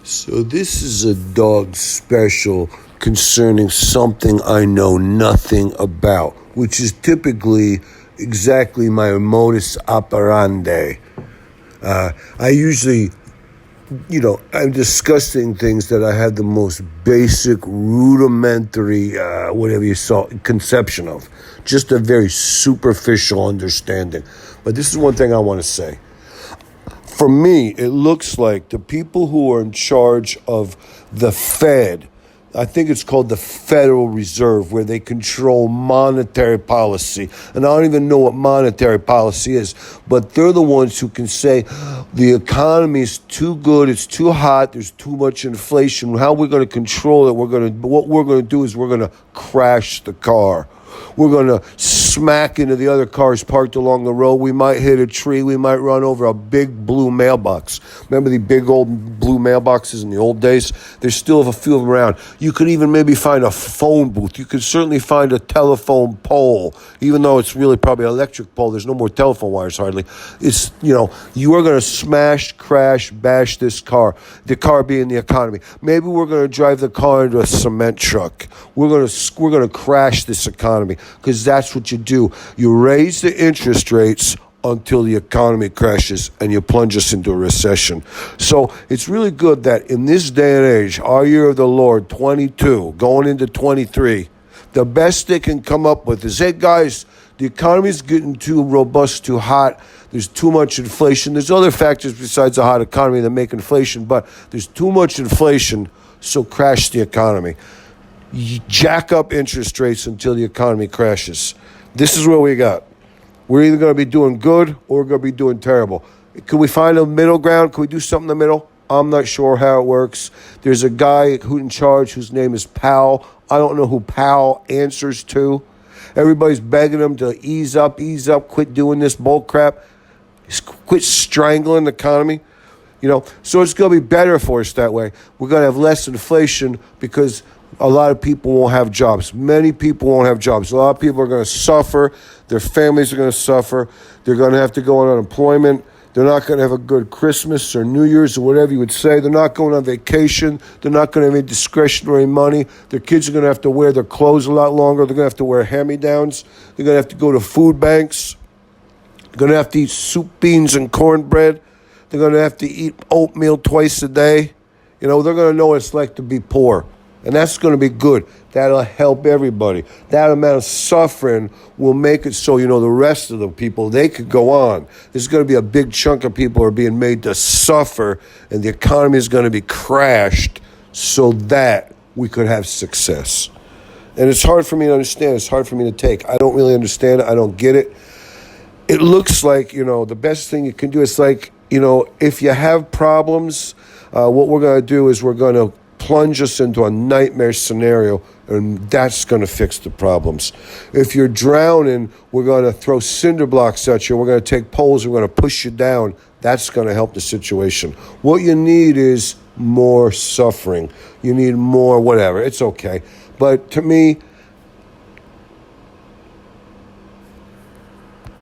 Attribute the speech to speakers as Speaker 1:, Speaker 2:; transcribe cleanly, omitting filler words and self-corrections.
Speaker 1: So this is a dog special concerning something I know nothing about, which is typically exactly my modus operandi. I usually, I'm discussing things that I have the most basic, rudimentary, whatever you saw, conception of. Just a very superficial understanding. But this is one thing I want to say. For me, it looks like the people who are in charge of the Fed, I think it's called the Federal Reserve, where they control monetary policy. And I don't even know what monetary policy is, but they're the ones who can say the economy is too good, it's too hot, there's too much inflation. How we're going to control it? What we're going to do is we're going to crash the car. We're going to smack into the other cars parked along the road. We might hit a tree. We might run over a big blue mailbox. Remember the big old blue mailboxes in the old days? There's still a few of them around. You could even maybe find a phone booth. You could certainly find a telephone pole, even though it's really probably an electric pole. There's no more telephone wires hardly. It's, you are going to smash, crash, bash this car, the car being the economy. Maybe we're going to drive the car into a cement truck. We're going to crash this economy. Because that's what you do. You raise the interest rates until the economy crashes and you plunge us into a recession. So it's really good that in this day and age, our year of the Lord, 22, going into 23, the best they can come up with is, hey guys, the economy's getting too robust, too hot. There's too much inflation. There's other factors besides a hot economy that make inflation, but there's too much inflation, so crash the economy. Jack up interest rates until the economy crashes. This is what we got. We're either going to be doing good or we're going to be doing terrible. Could we find a middle ground? Could we do something in the middle? I'm not sure how it works. There's a guy who's in charge whose name is Powell. I don't know who Powell answers to. Everybody's begging him to ease up, quit doing this bull crap, quit strangling the economy. So it's going to be better for us that way. We're going to have less inflation because a lot of people won't have jobs. Many people won't have jobs. A lot of people are going to suffer. Their families are going to suffer. They're going to have to go on unemployment. They're not going to have a good Christmas or New Year's or whatever you would say. They're not going on vacation. They're not going to have any discretionary money. Their kids are going to have to wear their clothes a lot longer. They're going to have to wear hand-me-downs. They're going to have to go to food banks. They're going to have to eat soup, beans, and cornbread. They're going to have to eat oatmeal twice a day. They're going to know what it's like to be poor. And that's going to be good. That'll help everybody. That amount of suffering will make it so, the rest of the people, they could go on. There's going to be a big chunk of people who are being made to suffer, and the economy is going to be crashed so that we could have success. And it's hard for me to understand. It's hard for me to take. I don't really understand it. I don't get it. It looks like, the best thing you can do is like, if you have problems, what we're going to do is we're going to plunge us into a nightmare scenario, and that's going to fix the problems. If you're drowning, we're going to throw cinder blocks at you. We're going to take poles. We're going to push you down. That's going to help the situation. What you need is more suffering. You need more whatever. It's okay. But to me,